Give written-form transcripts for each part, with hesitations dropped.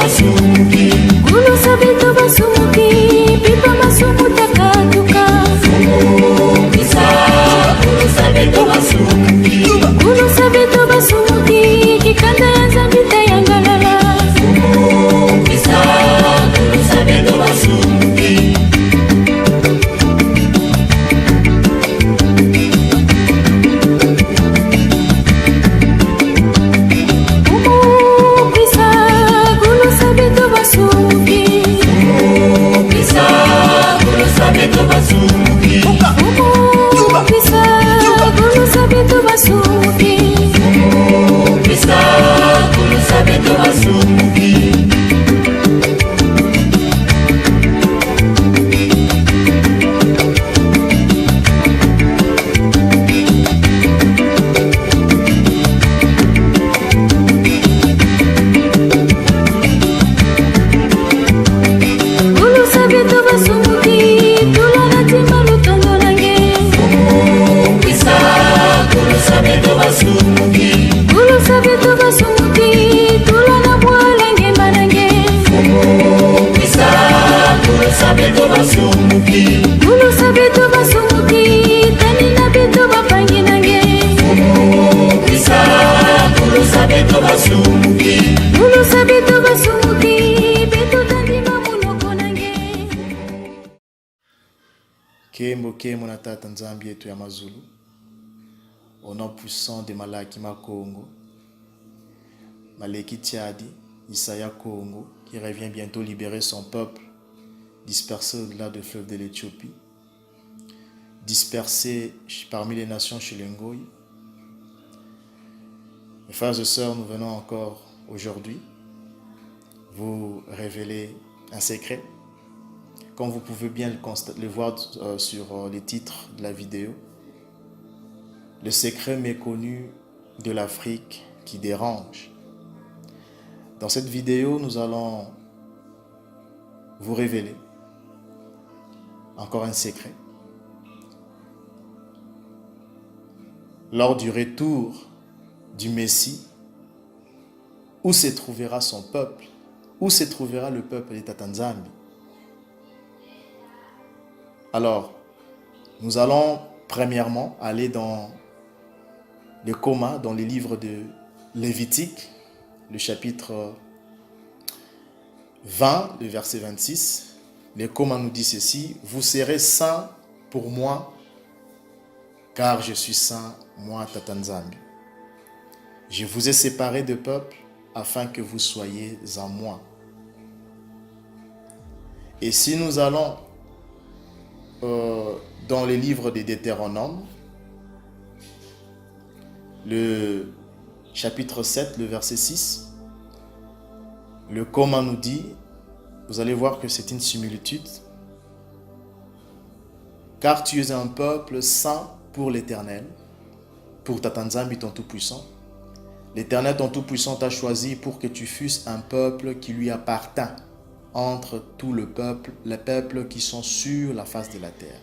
basumuki. Kuno sabeto basumuki, pipa masumu takatuka. Fumukisa, kuno sabeto basumuki. Kuno sabeto basumuki, kikanda ya zambita yangalala. Fumukisa, kuno sabeto basumuki. Kemo na tata nzambi yetu ya mazulu, au nom puissant de Malaki Makongo, Maleki Tchadi, Isaya Kongo, qui revient bientôt libérer son peuple, dispersé au-delà du fleuve de l'Éthiopie, dispersé parmi les nations chez l'Engoï. Mes frères et sœurs, nous venons encore aujourd'hui vous révéler un secret. Comme vous pouvez bien le voir sur les titres de la vidéo, le secret méconnu de l'Afrique qui dérange. Dans cette vidéo, nous allons vous révéler encore un secret. Lors du retour du Messie, où se trouvera son peuple, où se trouvera le peuple de Tata Nzambi. Alors, nous allons premièrement aller dans le coma, dans les livres de Lévitique, le chapitre 20, le verset 26. Le coma nous dit ceci: vous serez saints pour moi, car je suis saint, moi Tata Nzambi. Je vous ai séparés de peuple afin que vous soyez en moi. Et si nous allons dans les livres des Deutéronomes, le chapitre 7, le verset 6, le coma nous dit, vous allez voir que c'est une similitude, car tu es un peuple saint pour l'Éternel, pour Tata Nzambi ton Tout-Puissant. L'Éternel ton Tout-Puissant t'a choisi pour que tu fusses un peuple qui lui appartint entre tout le peuple, les peuples qui sont sur la face de la terre.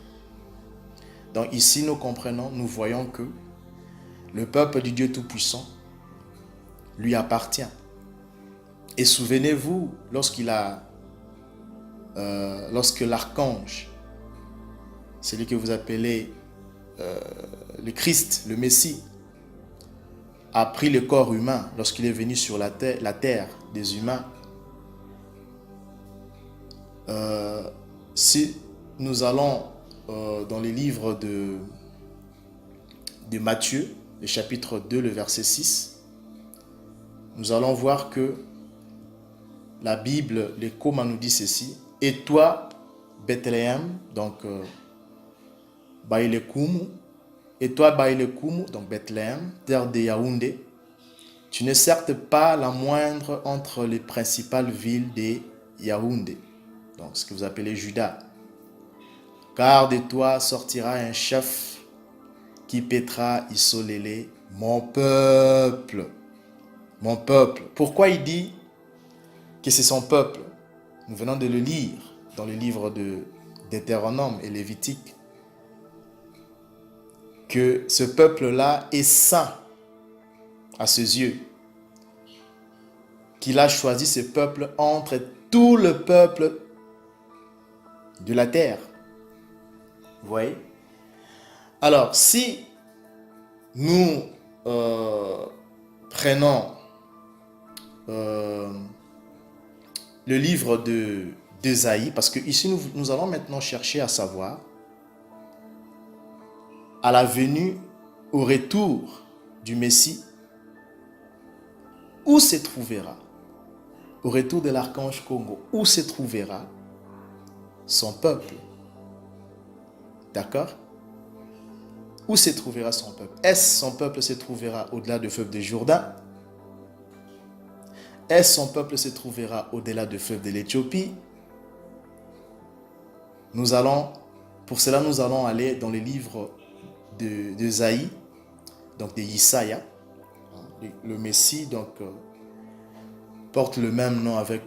Donc ici nous comprenons, nous voyons que le peuple du Dieu Tout-Puissant lui appartient. Et souvenez-vous, lorsque l'archange, celui que vous appelez le Christ, le Messie, a pris le corps humain lorsqu'il est venu sur la terre des humains, si nous allons dans les livres de Matthieu, le chapitre 2, le verset 6, nous allons voir que la Bible, le coma nous dit ceci: et toi, Bethléem, donc Baïlekumu, et toi, Baïlekumu, donc Bethléem, terre de Yaoundé, tu n'es certes pas la moindre entre les principales villes de Yaoundé, donc ce que vous appelez Juda. Car de toi sortira un chef qui pétera Isolélé, mon peuple. Mon peuple. Pourquoi il dit que c'est son peuple? Nous venons de le lire dans le livre de Deutéronome et Lévitique, que ce peuple-là est saint à ses yeux. qu'il a choisi ce peuple entre tout le peuple de la terre. Vous voyez? Alors, si nous prenons le livre d'Ésaïe, parce que ici nous allons maintenant chercher à savoir à la venue, au retour du Messie, où se trouvera, au retour de l'archange Congo, où se trouvera son peuple. D'accord? Où se trouvera son peuple? Est-ce son peuple se trouvera au-delà du fleuve de Jourdain? Est-ce son peuple se trouvera au-delà du fleuve de l'Éthiopie? Pour cela, nous allons aller dans les livres d'Ésaïe, donc de Isaïa. Le Messie porte le même nom avec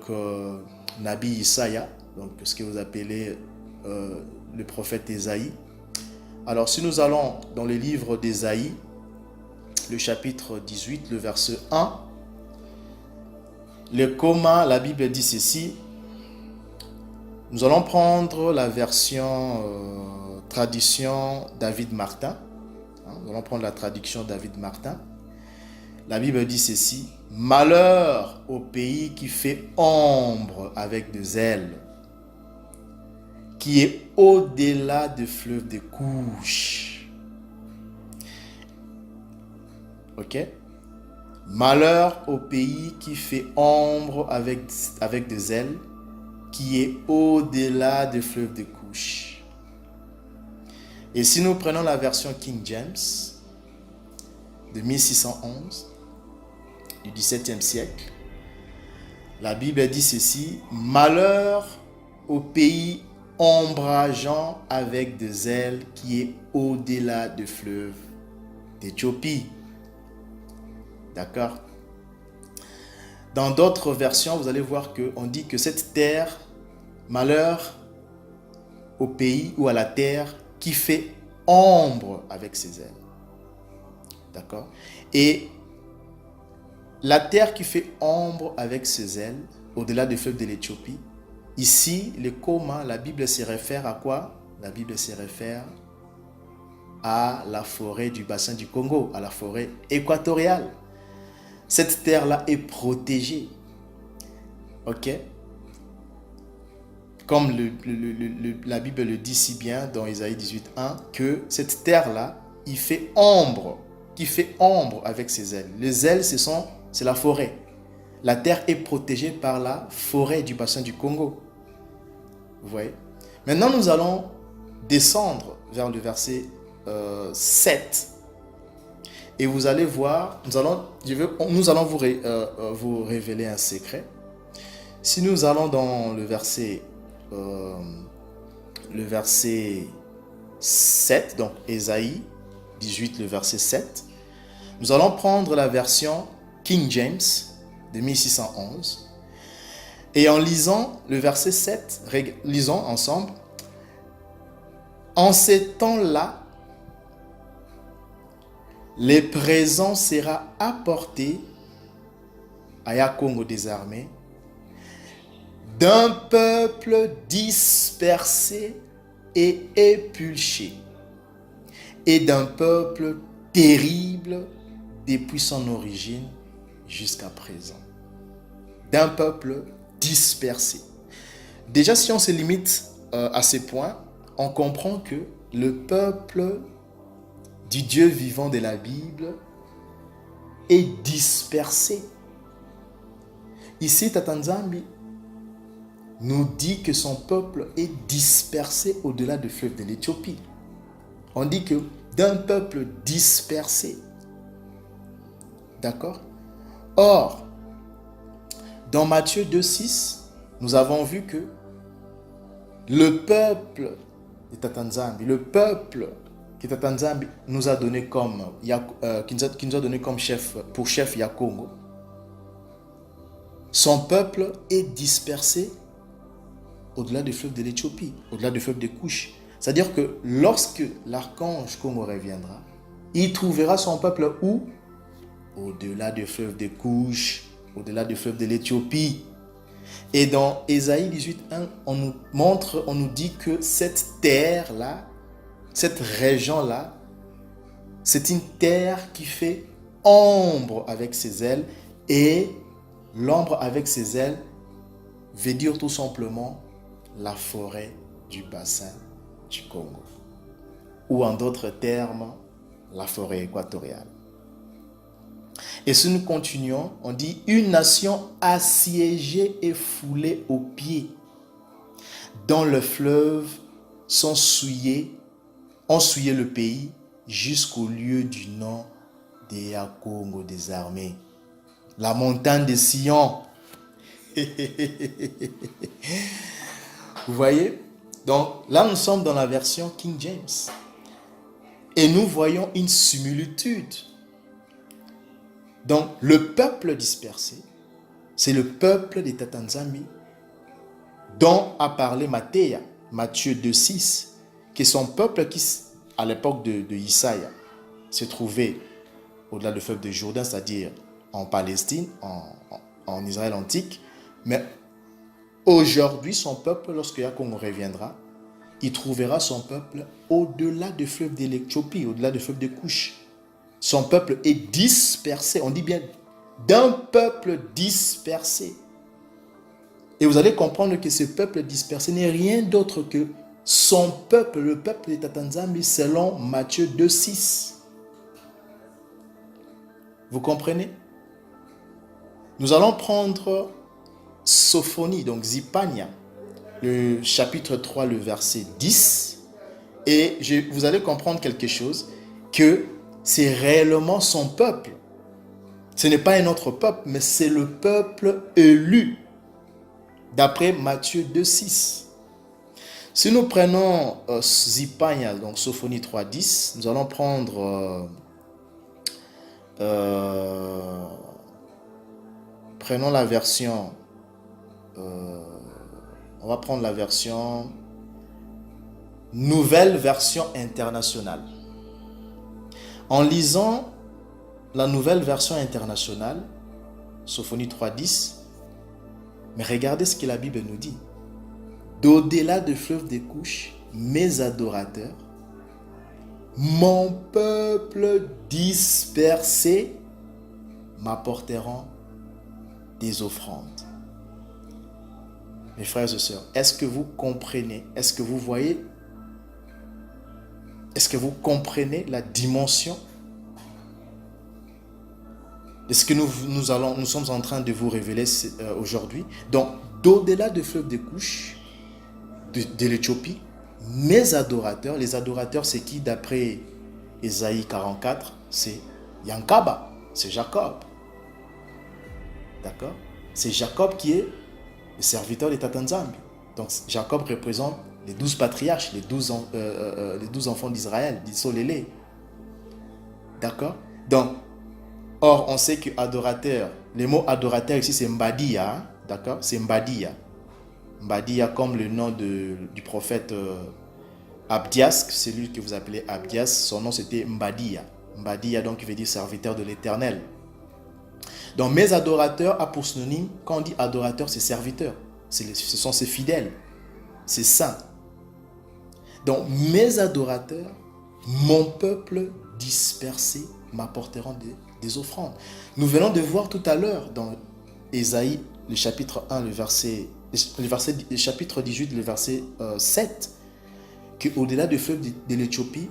Nabi Isaïa, donc ce que vous appelez le prophète Ésaïe. Alors si nous allons dans le livre d'Ésaïe, le chapitre 18, le verset 1, le commun, la Bible dit ceci. Nous allons prendre la version traduction David Martin. Nous allons prendre la traduction David Martin. La Bible dit ceci. Malheur au pays qui fait ombre avec des ailes, qui est au-delà du fleuve de couches. Ok? Malheur au pays qui fait ombre avec des ailes, qui est au-delà du fleuve de couches. Et si nous prenons la version King James de 1611, du XVIIe siècle, la Bible dit ceci. Malheur au pays ombrageant avec des ailes qui est au-delà du fleuve d'Éthiopie. D'accord? Dans d'autres versions, vous allez voir qu'on dit que cette terre, malheur au pays ou à la terre qui fait ombre avec ses ailes. D'accord? Et la terre qui fait ombre avec ses ailes, au-delà du fleuve de l'Éthiopie, ici, le commun, la Bible se réfère à quoi? La Bible se réfère à la forêt du bassin du Congo, à la forêt équatoriale. Cette terre-là est protégée. Ok? Comme la Bible le dit si bien dans Ésaïe 18.1, que cette terre-là, il fait ombre, qui fait ombre avec ses ailes. Les ailes, c'est la forêt. La terre est protégée par la forêt du bassin du Congo. Vous voyez? Maintenant, nous allons descendre vers le verset 7. Et vous allez voir, nous allons vous révéler un secret. Si nous allons dans le verset 7, donc Ésaïe 18, le verset 7, nous allons prendre la version King James de 1611. Et en lisant le verset 7, lisons ensemble. En ces temps-là, le présent sera apporté à Yakongo des armées d'un peuple dispersé et épulché, et d'un peuple terrible depuis son origine jusqu'à présent. D'un peuple dispersé. Déjà, si on se limite à ces points, on comprend que le peuple du Dieu vivant de la Bible est dispersé. Ici, Tata Nzambi nous dit que son peuple est dispersé au-delà du fleuve de l'Éthiopie. On dit que d'un peuple dispersé. D'accord? Or, dans Matthieu 2,6, nous avons vu que le peuple de Tata Nzambi, le peuple que Tata Nzambi nous a donné comme chef, pour chef Yakongo, son peuple est dispersé au-delà du fleuve de l'Éthiopie, au-delà du fleuve des couches. C'est-à-dire que lorsque l'archange Congo reviendra, il trouvera son peuple où? Au-delà du fleuve des couches. au-delà du fleuve de l'Éthiopie. Et dans Ésaïe 18:1, on nous montre, on nous dit que cette terre-là, cette région-là, c'est une terre qui fait ombre avec ses ailes, et l'ombre avec ses ailes veut dire tout simplement la forêt du bassin du Congo, ou en d'autres termes, la forêt équatoriale. Et si nous continuons, on dit une nation assiégée et foulée aux pieds, dont le fleuve ont souillé le pays jusqu'au lieu du nom de Congo des armées, la montagne de Sion. Vous voyez? Donc là, nous sommes dans la version King James. Et nous voyons une similitude. Donc, le peuple dispersé, c'est le peuple des Tatanzambi dont a parlé Matthieu 2:6, qui est son peuple qui, à l'époque de Isaïe, se trouvait au-delà du fleuve de Jourdain, c'est-à-dire en Palestine, en Israël antique. Mais aujourd'hui, son peuple, lorsque Yakongo reviendra, il trouvera son peuple au-delà du fleuve de l'Éthiopie, au-delà du fleuve de Couche. Son peuple est dispersé, on dit bien d'un peuple dispersé. Et vous allez comprendre que ce peuple dispersé n'est rien d'autre que son peuple, le peuple des Tatanzambi, selon Matthieu 2:6. Vous comprenez? Nous allons prendre Sophonie, donc Zipania, le chapitre 3, le verset 10. Et vous allez comprendre quelque chose, que c'est réellement son peuple. Ce n'est pas un autre peuple, mais c'est le peuple élu, d'après Matthieu 2:6. Si nous prenons Zipania, donc Sophonie 3:10, nous allons prendre... prenons la version... on va prendre la version... Nouvelle version internationale. En lisant la nouvelle version internationale, Sophonie 3:10, mais regardez ce que la Bible nous dit. D'au-delà du fleuve des couches, mes adorateurs, mon peuple dispersé, m'apporteront des offrandes. Mes frères et sœurs, est-ce que vous comprenez, est-ce que vous voyez, est-ce que vous comprenez la dimension de ce que nous sommes en train de vous révéler aujourd'hui? Donc, d'au-delà du fleuve des couches de l'Éthiopie, mes adorateurs, les adorateurs, c'est qui d'après Ésaïe 44? C'est Yankaba, c'est Jacob. D'accord? C'est Jacob qui est le serviteur des Tatanzambi. Donc, Jacob représente les 12 patriarches, les 12 enfants d'Israël, d'Isolélé. D'accord? Donc, or, on sait que adorateur, le mot adorateur ici, c'est Mbadia. Hein? D'accord? C'est Mbadia. Mbadia comme le nom du prophète Abdias, celui que vous appelez Abdias, son nom c'était Mbadia. Mbadia, donc, qui veut dire serviteur de l'Éternel. Donc, mes adorateurs a pour synonyme, quand on dit adorateur, c'est serviteur. Ce sont ses fidèles, c'est saints. Donc, mes adorateurs, mon peuple dispersé, m'apporteront des offrandes. Nous venons de voir tout à l'heure dans Ésaïe, le chapitre 1, le chapitre 18, le verset 7, qu'au-delà du fleuve de l'Éthiopie,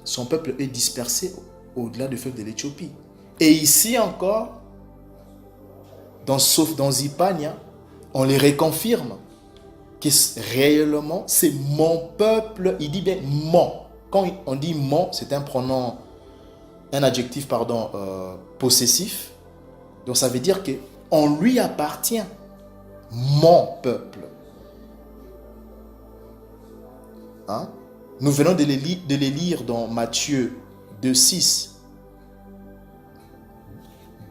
son peuple est dispersé au-delà du fleuve de l'Éthiopie. Et ici encore, dans Zipania, on les reconfirme que réellement, c'est mon peuple. Il dit bien mon. Quand on dit mon, c'est un adjectif possessif. Donc ça veut dire qu'on lui appartient, mon peuple. Hein? Nous venons de les lire dans Matthieu 2:6.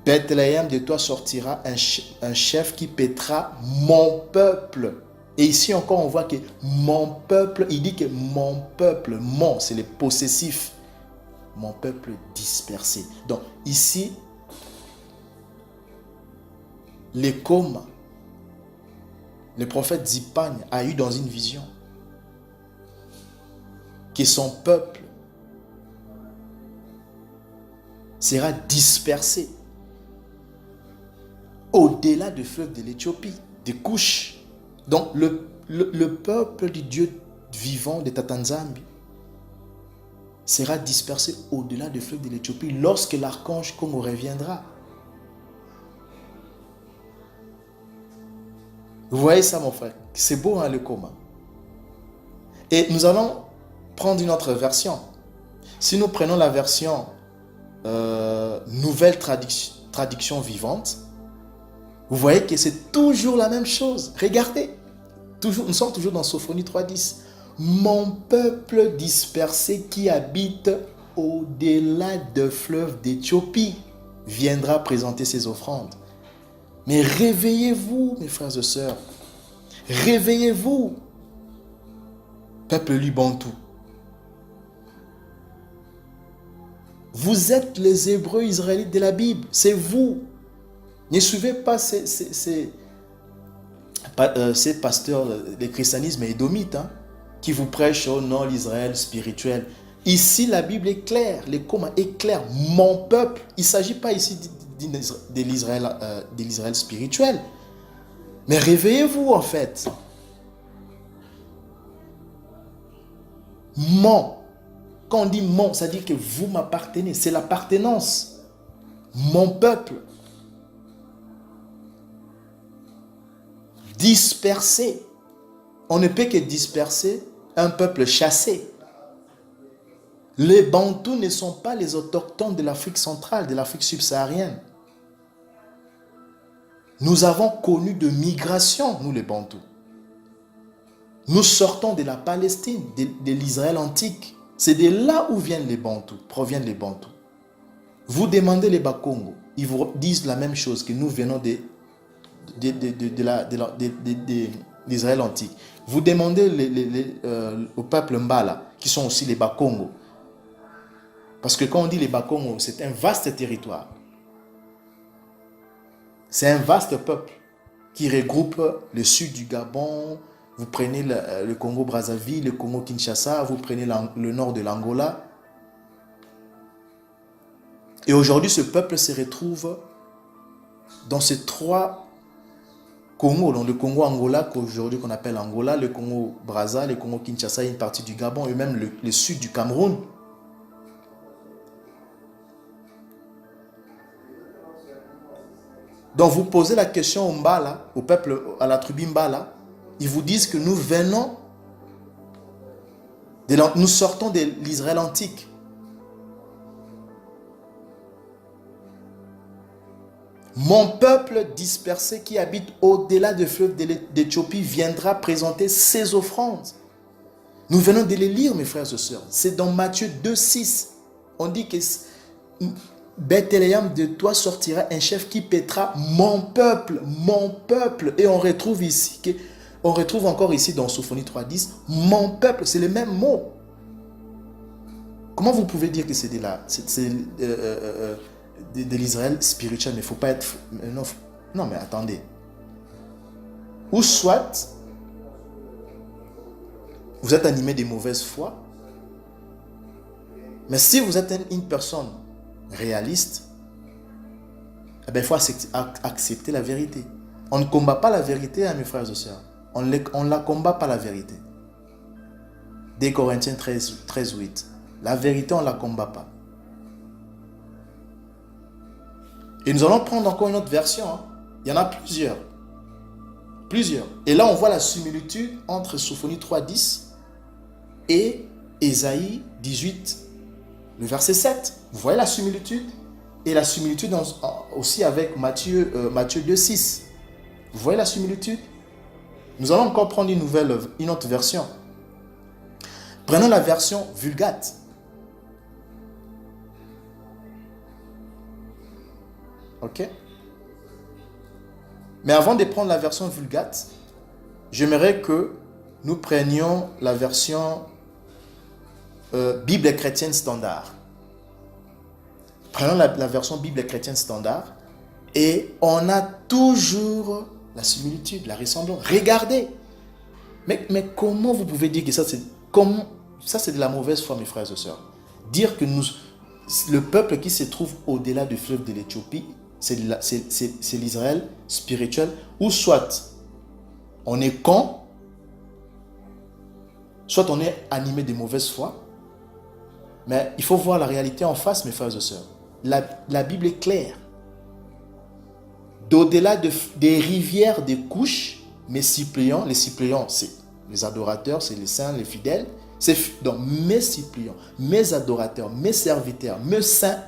Bethléem, de toi sortira un chef qui paîtra mon peuple. Et ici encore, on voit que mon peuple, il dit que mon peuple, mon, c'est le possessif. Mon peuple dispersé. Donc ici, les comas, le prophète Zipagne a eu dans une vision que son peuple sera dispersé au-delà du fleuve de l'Éthiopie, des couches. Donc le peuple du Dieu vivant de Tatanzambi sera dispersé au-delà du fleuve de l'Éthiopie lorsque l'archange Congo reviendra. Vous voyez ça, mon frère? C'est beau, hein, le coma. Et nous allons prendre une autre version. Si nous prenons la version nouvelle traduction vivante, vous voyez que c'est toujours la même chose. Regardez, nous sommes toujours dans Sophonie 3.10. Mon peuple dispersé qui habite au-delà du fleuve d'Éthiopie viendra présenter ses offrandes. Mais réveillez-vous, mes frères et sœurs. Réveillez-vous, peuple Lubantou. Vous êtes les Hébreux israélites de la Bible. C'est vous. Ne suivez pas ces pasteurs du christianisme édomite, hein, qui vous prêchent au nom l'Israël spirituel. Ici, la Bible est claire. Le commun est clair. Mon peuple, il ne s'agit pas ici de l'Israël spirituel. Mais réveillez-vous, en fait. Mon. Quand on dit mon, ça dit que vous m'appartenez. C'est l'appartenance. Mon peuple. Dispersé. On ne peut que disperser un peuple chassé. Les Bantous ne sont pas les autochtones de l'Afrique centrale, de l'Afrique subsaharienne. Nous avons connu de migration, nous les Bantous. Nous sortons de la Palestine, de l'Israël antique. C'est de là où viennent les Bantous, proviennent les Bantous. Vous demandez les Bakongo, ils vous disent la même chose, que nous venons de l'Israël antique. Vous demandez au peuple Mbala, qui sont aussi les Bakongo. Parce que quand on dit les Bakongo, c'est un vaste territoire. C'est un vaste peuple qui regroupe le sud du Gabon. Vous prenez le Congo-Brazzaville, le Congo-Kinshasa, vous prenez le nord de l'Angola. Et aujourd'hui, ce peuple se retrouve dans ces trois Congos, dans le Congo-Angola, qu'aujourd'hui qu'on appelle Angola, le Congo-Brazza, le Congo-Kinshasa, une partie du Gabon et même le sud du Cameroun. Donc vous posez la question au Mbala, au peuple, à la tribu Mbala, ils vous disent que nous venons, nous sortons de l'Israël antique. Mon peuple dispersé qui habite au-delà du fleuve d'Éthiopie viendra présenter ses offrandes. Nous venons de les lire, mes frères et sœurs. C'est dans Matthieu 2,6. On dit que Bethléem, de toi sortira un chef qui paîtra mon peuple, mon peuple. Et on retrouve ici, on retrouve encore ici dans Sophonie 3.10, mon peuple, c'est le même mot. Comment vous pouvez dire que c'est de l'Israël spirituel, mais il ne faut pas être... Non, mais attendez. Ou soit, vous êtes animé de mauvaise foi, mais si vous êtes une personne réaliste, eh bien, il faut accepter la vérité. On ne combat pas la vérité, hein, mes frères et sœurs. On ne la combat pas, la vérité. 2 Corinthiens 13:8. La vérité, on ne la combat pas. Et nous allons prendre encore une autre version. Hein. Il y en a plusieurs. Plusieurs. Et là, on voit la similitude entre Sophonie 3.10 et Ésaïe 18, le verset 7. Vous voyez la similitude? Et la similitude aussi avec Matthieu 2.6. Vous voyez la similitude? Nous allons encore prendre une autre version. Prenons la version Vulgate. Ok? Mais avant de prendre la version Vulgate, j'aimerais que nous prenions la version Bible chrétienne standard. Prenons la version Bible chrétienne standard Et on a toujours la similitude, la ressemblance. Regardez. Mais comment vous pouvez dire que ça c'est de la mauvaise foi, mes frères et sœurs? Dire que le peuple qui se trouve au-delà du fleuve de l'Éthiopie, c'est l'Israël spirituel, ou soit on est con, soit on est animé de mauvaise foi. Mais il faut voir la réalité en face, mes frères et sœurs. La Bible est claire. D'au-delà des rivières des couches, les suppléants, c'est les adorateurs, c'est les saints, les fidèles. Donc mes suppléants, mes adorateurs, mes serviteurs, mes saints,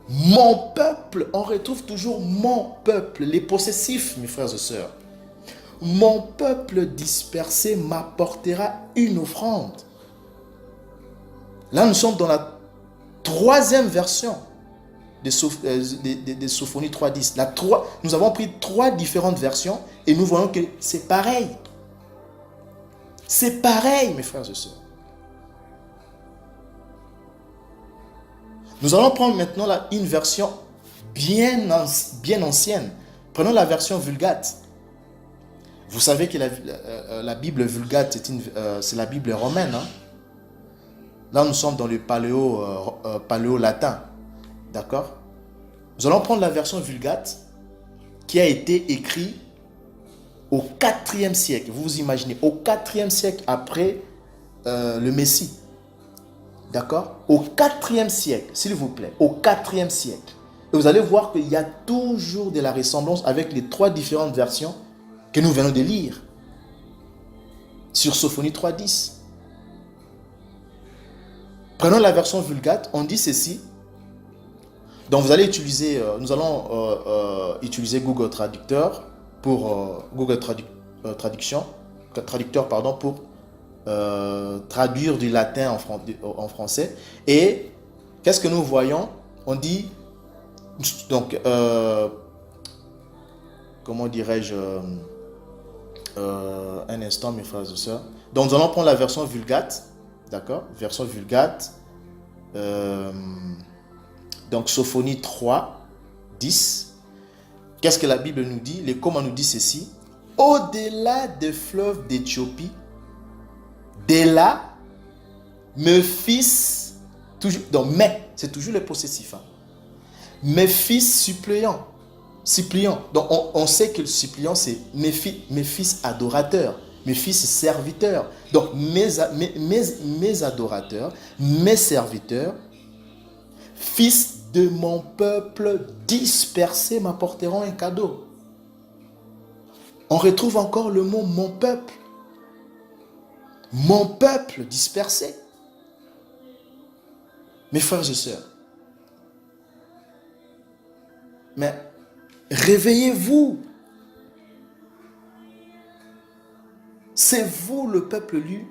mon peuple, on retrouve toujours mon peuple, les possessifs, mes frères et sœurs. Mon peuple dispersé m'apportera une offrande. Là, nous sommes dans la 3e version de Sophonie 3.10. Nous avons pris 3 différentes versions et nous voyons que c'est pareil. C'est pareil, mes frères et sœurs. Nous allons prendre maintenant une version bien ancienne. Prenons la version Vulgate. Vous savez que la Bible Vulgate, c'est la Bible romaine. Hein? Là, nous sommes dans le paléo-latin. D'accord? Nous allons prendre la version Vulgate qui a été écrite au 4e siècle. Vous vous imaginez, au 4e siècle après le Messie. D'accord? Au 4e siècle, s'il vous plaît. Au 4e siècle. Et vous allez voir qu'il y a toujours de la ressemblance avec les 3 différentes versions que nous venons de lire sur Sophonie 3.10. Prenons la version Vulgate, on dit ceci. Donc vous allez utiliser, nous allons utiliser Google Traducteur pour traducteur pour traduire du latin en français. Et qu'est-ce que nous voyons? On dit donc comment dirais-je, un instant, mes frères et sœurs. Donc nous allons prendre la version Vulgate. D'accord? Version Vulgate. Donc Sophonie 3, 10. Qu'est-ce que la Bible nous dit? Comment nous dit ceci? Au-delà des fleuves d'Éthiopie, de là, mes fils, donc c'est toujours le possessif. Hein. Mes fils suppléants. Donc on sait que le suppléant, c'est mes fils adorateurs. Mes fils serviteurs. Donc, mes adorateurs, mes serviteurs, fils de mon peuple dispersé m'apporteront un cadeau. On retrouve encore le mot mon peuple. Mon peuple dispersé. Mes frères et sœurs. Mais réveillez-vous. C'est vous le peuple élu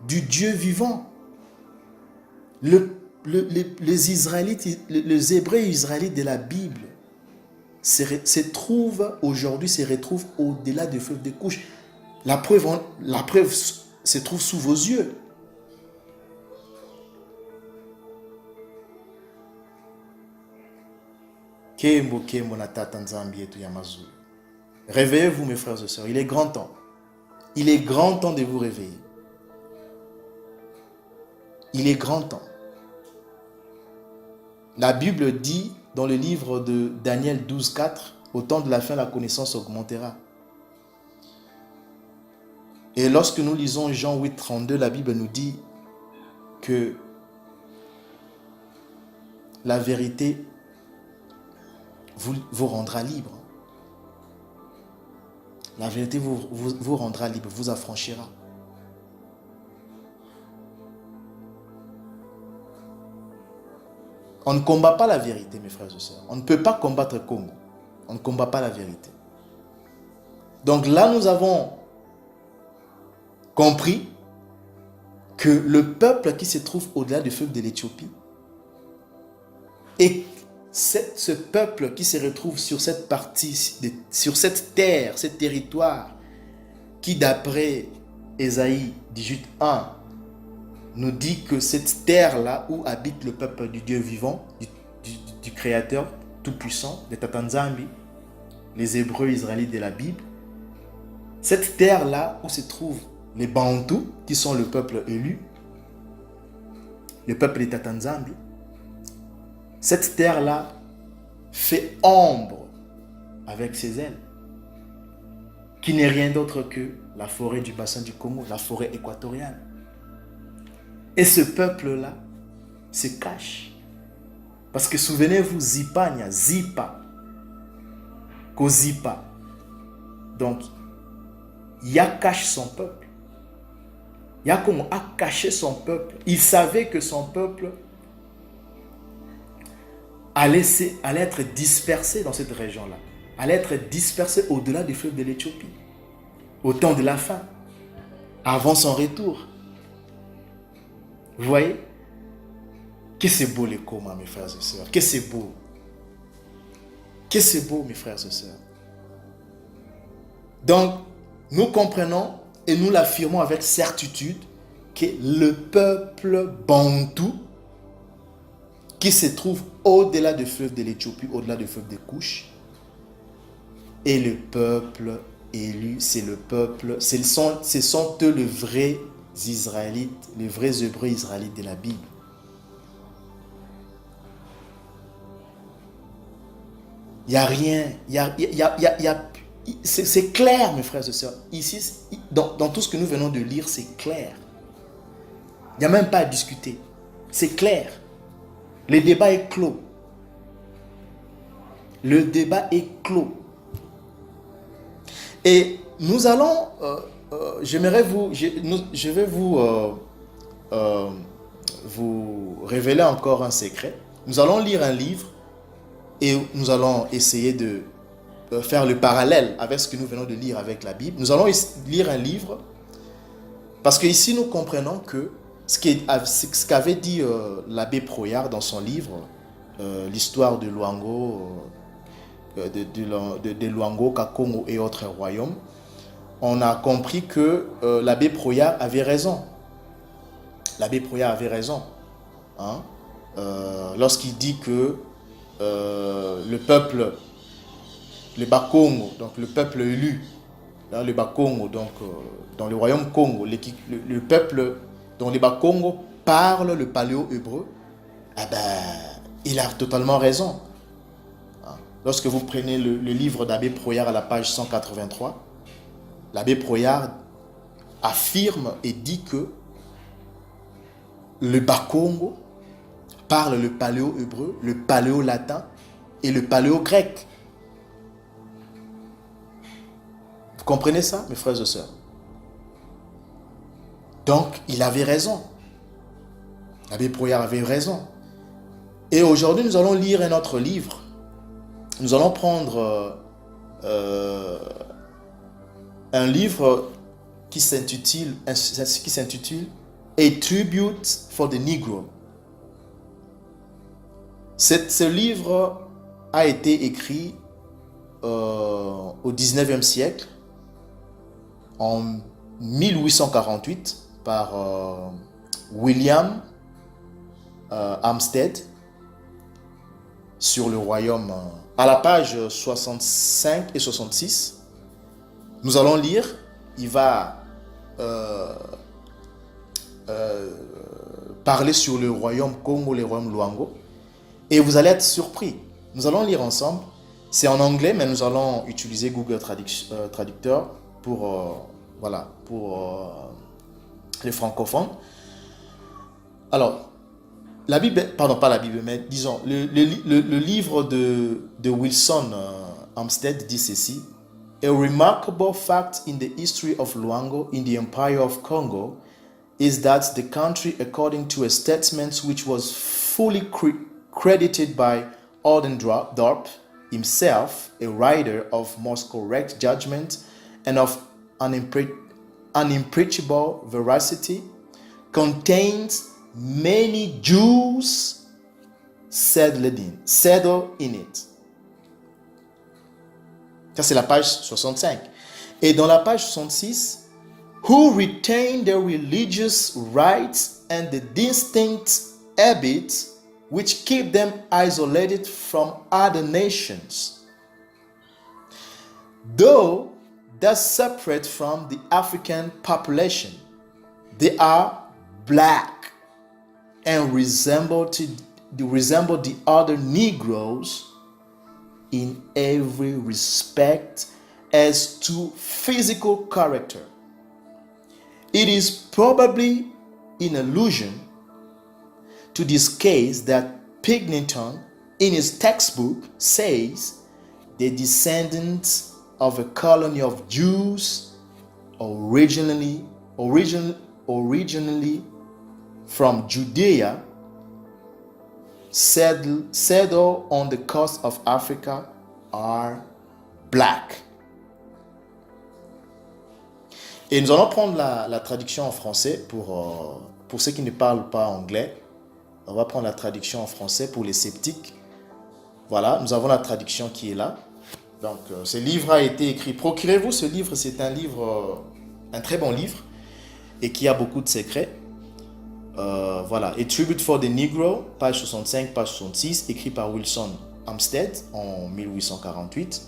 du Dieu vivant. Les Israélites, les Hébreux israélites de la Bible se retrouvent au-delà du fleuve des couches. La preuve se trouve sous vos yeux. Réveillez-vous, mes frères et sœurs, il est grand temps. Il est grand temps de vous réveiller. Il est grand temps. La Bible dit dans le livre de Daniel 12, 4, au temps de la fin, la connaissance augmentera. Et lorsque nous lisons Jean 8, 32, la Bible nous dit que la vérité vous rendra libre. La vérité vous rendra libre, vous affranchira. On ne combat pas la vérité, mes frères et sœurs. On ne peut pas combattre le Congo. On ne combat pas la vérité. Donc là, nous avons compris que le peuple qui se trouve au-delà du fleuve de l'Éthiopie et ce peuple qui se retrouve sur cette partie, sur cette terre, ce territoire, qui d'après Ésaïe 18:1 nous dit que cette terre-là où habite le peuple du Dieu vivant, du Créateur, tout-puissant, les Tatanzambi, les Hébreux israélites de la Bible, cette terre-là où se trouvent les Bantous, qui sont le peuple élu, le peuple des Tatanzambi, cette terre-là fait ombre avec ses ailes, qui n'est rien d'autre que la forêt du bassin du Congo, la forêt équatoriale. Et ce peuple-là se cache. Parce que souvenez-vous, Zipania, Zipa, Kozipa. Donc, Yah cache son peuple. Yakomo a caché son peuple. Il savait que son peuple allait être dispersé dans cette région-là, allait être dispersé au-delà du fleuve de l'Éthiopie, au temps de la fin, avant son retour. Vous voyez? Que c'est beau les comas, mes frères et sœurs. Que c'est beau. Que c'est beau, mes frères et sœurs. Donc, nous comprenons et nous l'affirmons avec certitude que le peuple bantou qui se trouve au-delà du fleuve de l'Éthiopie, au-delà du fleuve des Couches, est le peuple élu, c'est le peuple, ce sont eux les vrais Israélites, les vrais Hébreux israélites de la Bible. Il n'y a rien, c'est clair, mes frères et sœurs. Ici, dans tout ce que nous venons de lire, c'est clair. Il n'y a même pas à discuter. C'est clair. Le débat est clos. Le débat est clos. Et nous allons, je vais vous révéler encore un secret. Nous allons lire un livre et nous allons essayer de faire le parallèle avec ce que nous venons de lire avec la Bible. Nous allons lire un livre parce que ici nous comprenons que ce qu'avait dit l'abbé Proyard dans son livre, l'histoire de Luango, de Luango, Kakongo et autres royaumes, on a compris que l'abbé Proyard avait raison. L'abbé Proyard avait raison. Hein? Lorsqu'il dit que le peuple, le Bakongo, donc le peuple élu, hein, le Bakongo, donc dans le royaume Congo, le peuple dont les Bakongo parlent le paléo-hébreu, eh ben, il a totalement raison. Hein? Lorsque vous prenez le livre d'abbé Proyard à la page 183, l'abbé Proyard affirme et dit que le Bakongo parle le paléo-hébreu, le paléo-latin et le paléo-grec. Vous comprenez ça, mes frères et sœurs? Donc, il avait raison. L'abbé Proyard avait raison. Et aujourd'hui, nous allons lire un autre livre. Nous allons prendre un livre qui s'intitule A Tribute for the Negro. Ce livre a été écrit au 19e siècle, en 1848, par William Amstead, sur le royaume. À la page 65 et 66, nous allons lire, il va parler sur le royaume Congo, le royaume Luango, et vous allez être surpris. Nous allons lire ensemble. C'est en anglais, mais nous allons utiliser Google Traducteur pour les francophones. Alors, la Bible, pardon, pas la Bible, mais disons, le livre de Wilson Amstead dit ceci. A remarkable fact in the history of Luango in the Empire of Congo is that the country, according to a statement which was fully credited by Oldendorp himself, a writer of most correct judgment and of unimpeachable veracity, contains many Jews settled in it. Ça, c'est la page 65. Et dans la page 66, who retain their religious rights and the distinct habits which keep them isolated from other nations. Though they're separate from the African population, they are black and resemble the other Negroes in every respect as to physical character. It is probably in allusion to this case that Pigneton, in his textbook, says the descendants of a colony of Jews originally from Judea settle on the coast of Africa are black. Et nous allons prendre la traduction en français pour ceux qui ne parlent pas anglais. On va prendre la traduction en français pour les sceptiques. Voilà, nous avons la traduction qui est là. Donc, ce livre a été écrit. Procurez-vous ce livre, c'est un livre, un très bon livre et qui a beaucoup de secrets. Voilà, A Tribute for the Negro, page 65, page 66, écrit par Wilson Amstead en 1848.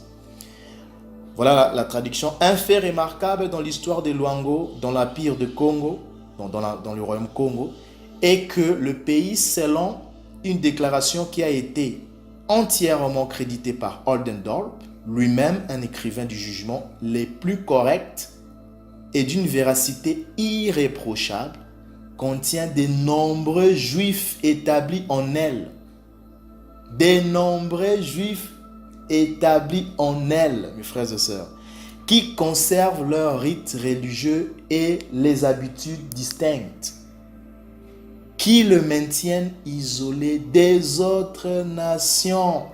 Voilà la traduction. Un fait remarquable dans l'histoire des Luango, dans l'Empire de Congo, dans le royaume Congo, est que le pays, selon une déclaration qui a été entièrement créditée par Oldendorp, lui-même un écrivain du jugement, les plus corrects et d'une véracité irréprochable, contient de nombreux juifs établis en elle. De nombreux juifs établis en elle, mes frères et sœurs, qui conservent leurs rites religieux et les habitudes distinctes, qui le maintiennent isolé des autres nations.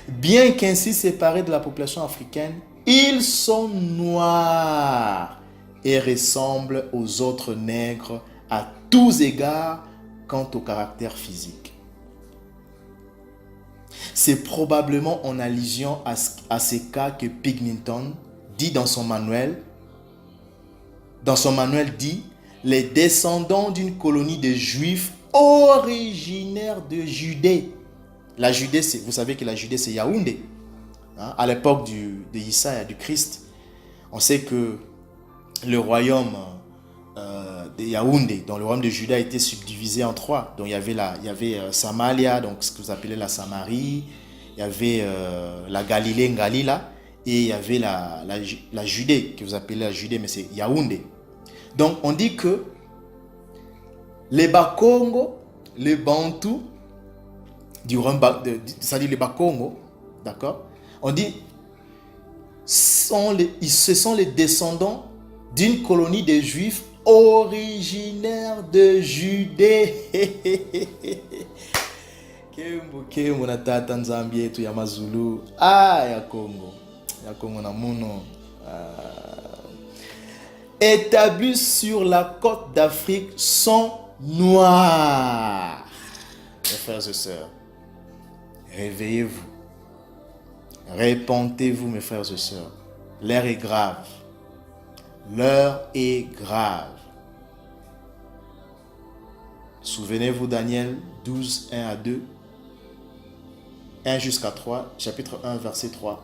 Bien qu'ainsi séparés de la population africaine, ils sont noirs et ressemblent aux autres nègres à tous égards quant au caractère physique. C'est probablement en allusion à ces cas que Pigneton dit dans son manuel. Dans son manuel dit « Les descendants d'une colonie de Juifs originaires de Judée ». La Judée, vous savez que la Judée, c'est Yaoundé. Hein, à l'époque de Issa, du Christ, on sait que le royaume de Yaoundé, dont le royaume de Juda, a été subdivisé en trois. Donc il y avait Samaria, donc ce que vous appelez la Samarie, il y avait la Galilée, Ngalila, et il y avait la Judée, que vous appelez la Judée, mais c'est Yaoundé. Donc on dit que les Bakongo, les Bantous, du royaume, c'est-à-dire les Bakongo, d'accord, on dit ce sont les descendants d'une colonie de Juifs originaires de Judée. Kembo na tata nzambi yetu ya Mazulu. Ya Congo na muno. Établis sur la côte d'Afrique sont noirs. Mes frères et sœurs, réveillez-vous. Répentez-vous, mes frères et sœurs. L'heure est grave. L'heure est grave. Souvenez-vous Daniel 12, 1 à 2, 1 jusqu'à 3, chapitre 1, verset 3.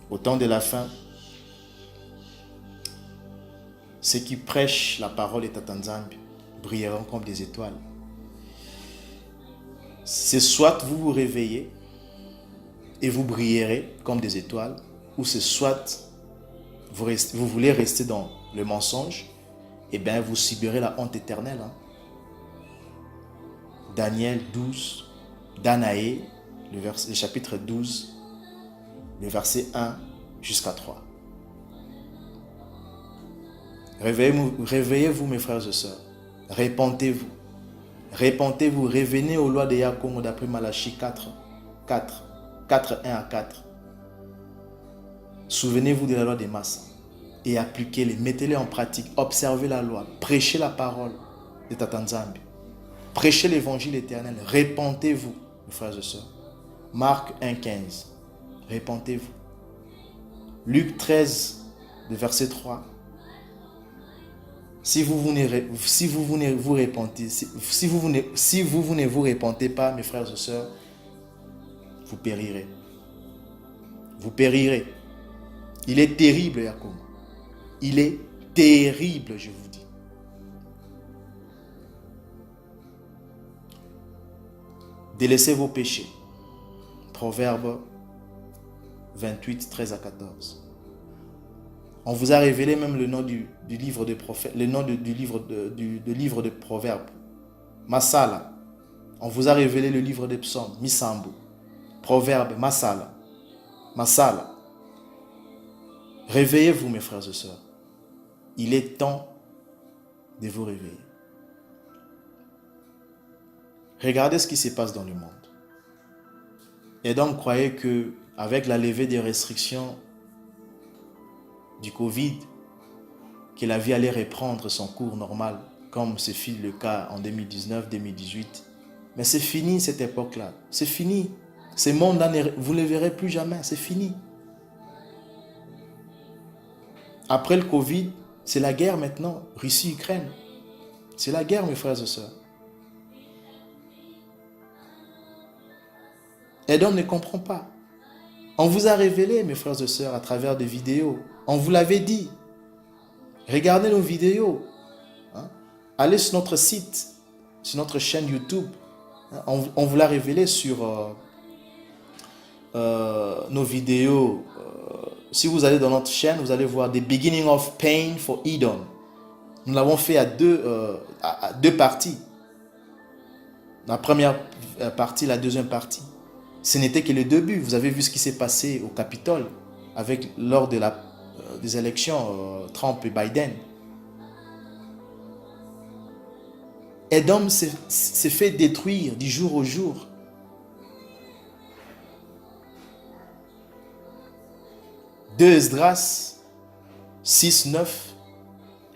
Au temps de la fin, ceux qui prêchent la parole de Tata Nzambi brilleront comme des étoiles. C'est soit vous vous réveillez et vous brillerez comme des étoiles, ou c'est soit vous voulez rester dans le mensonge, et bien vous subirez la honte éternelle. Daniel 12, Danaé, le chapitre 12, le verset 1 jusqu'à 3. Réveillez-vous, mes frères et sœurs. Répentez-vous. Répentez-vous. Revenez aux lois de Yakongo d'après Malachie 4, 1 à 4. Souvenez-vous de la loi des masses et appliquez-les, mettez-les en pratique, observez la loi, prêchez la parole de Tata Nzambi, prêchez l'évangile éternel, répentez-vous, mes frères et sœurs. Marc 1,15, répentez-vous. Luc 13, le verset 3, si vous venez vous repentez, si vous ne vous repentez pas, mes frères et sœurs, vous périrez. Vous périrez. Il est terrible, Yakoum. Il est terrible, je vous dis. Délaissez vos péchés. Proverbe 28, 13 à 14. On vous a révélé même le nom du livre de prophète, le nom du livre de Proverbes. Masala. On vous a révélé le livre des psaumes. Misambo. Proverbe. Masala. Masala. Réveillez-vous, mes frères et sœurs. Il est temps de vous réveiller. Regardez ce qui se passe dans le monde. Et donc, croyez que avec la levée des restrictions du Covid, que la vie allait reprendre son cours normal, comme ce fut le cas en 2019-2018. Mais c'est fini cette époque-là. C'est fini. Ce monde-là, vous ne le verrez plus jamais. C'est fini. Après le Covid, c'est la guerre maintenant. Russie-Ukraine. C'est la guerre, mes frères et sœurs. Et donc, ne comprend pas. On vous a révélé, mes frères et sœurs, à travers des vidéos. On vous l'avait dit. Regardez nos vidéos. Allez sur notre site, sur notre chaîne YouTube. On vous l'a révélé sur nos vidéos. Si vous allez dans notre chaîne, vous allez voir The Beginning of Pain for Edom. Nous l'avons fait à deux parties. La première partie, la deuxième partie. Ce n'était que le début. Vous avez vu ce qui s'est passé au Capitole lors des élections Trump et Biden. Edom s'est fait détruire du jour au jour. Esdras 6-9,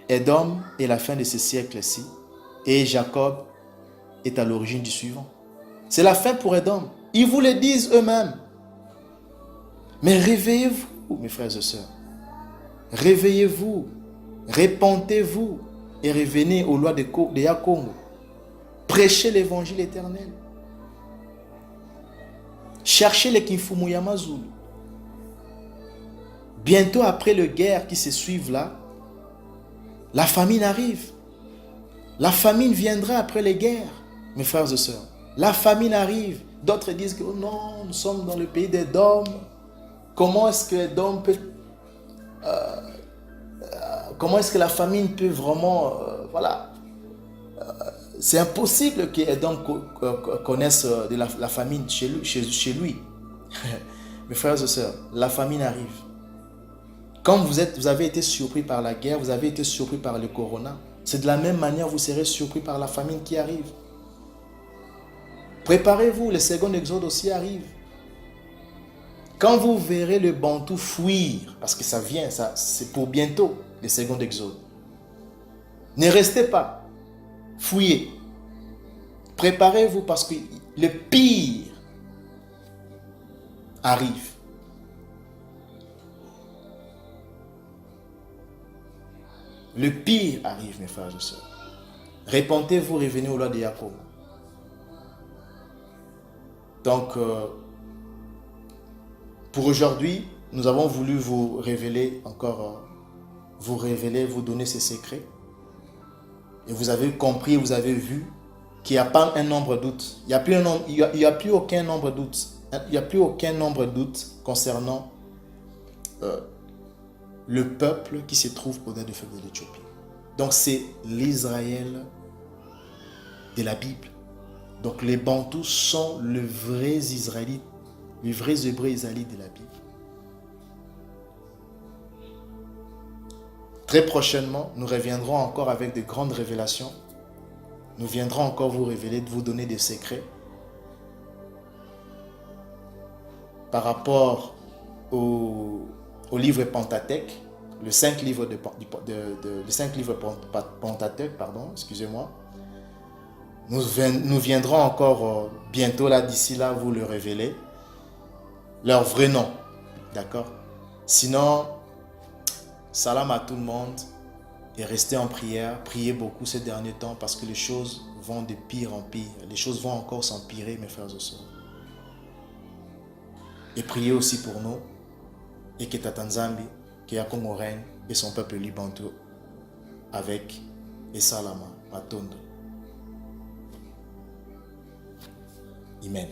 Edom est la fin de ce siècle-ci et Jacob est à l'origine du suivant. C'est la fin pour Edom. Ils vous le disent eux-mêmes. Mais réveillez-vous, mes frères et sœurs. Réveillez-vous, repentez-vous et revenez aux lois de Yakongo. Prêchez l'évangile éternel. Cherchez les Kimfumu Yamazulu. Bientôt après les guerres qui se suivent là, la famine arrive. La famine viendra après les guerres, mes frères et sœurs. La famine arrive. D'autres disent que oh non, nous sommes dans le pays d'Édom. Comment est-ce que Édom peut... comment est-ce que la famine peut vraiment... c'est impossible que Édom connaisse de la famine chez lui. Mes frères et sœurs, la famine arrive. Quand vous avez été surpris par la guerre, vous avez été surpris par le corona, c'est de la même manière vous serez surpris par la famine qui arrive. Préparez-vous, le second exode aussi arrive. Quand vous verrez le Bantou fuir, parce que ça vient, c'est pour bientôt, le second exode. Ne restez pas, fuyez. Préparez-vous parce que le pire arrive. Le pire arrive, mes frères et sœurs. Repentez-vous, revenez aux lois de Jacob. Donc, pour aujourd'hui, nous avons voulu vous révéler encore, vous donner ces secrets. Et vous avez compris, vous avez vu qu'il n'y a pas un nombre de doutes. Il n'y a plus aucun nombre de doutes. Il n'y a plus aucun nombre de doutes concernant le peuple qui se trouve au-delà du fleuve de l'Éthiopie. Donc c'est l'Israël de la Bible. Donc les Bantous sont les vrais Israélites, les vrais Hébreux israélites de la Bible. Très prochainement, nous reviendrons encore avec de grandes révélations. Nous viendrons encore vous révéler, vous donner des secrets par rapport au livre Pentateuque, le 5 livres Pentateuque, pardon, excusez-moi. Nous viendrons encore bientôt là, d'ici là, vous le révéler, leur vrai nom, d'accord? Sinon, salam à tout le monde Et restez en prière, priez beaucoup ces derniers temps parce que les choses vont de pire en pire. Les choses vont encore s'empirer, mes frères et sœurs. Et priez aussi pour nous et que Tata Nzambi, que ya Congo règne et son peuple libantou avec et Salama, Matondo. Amen.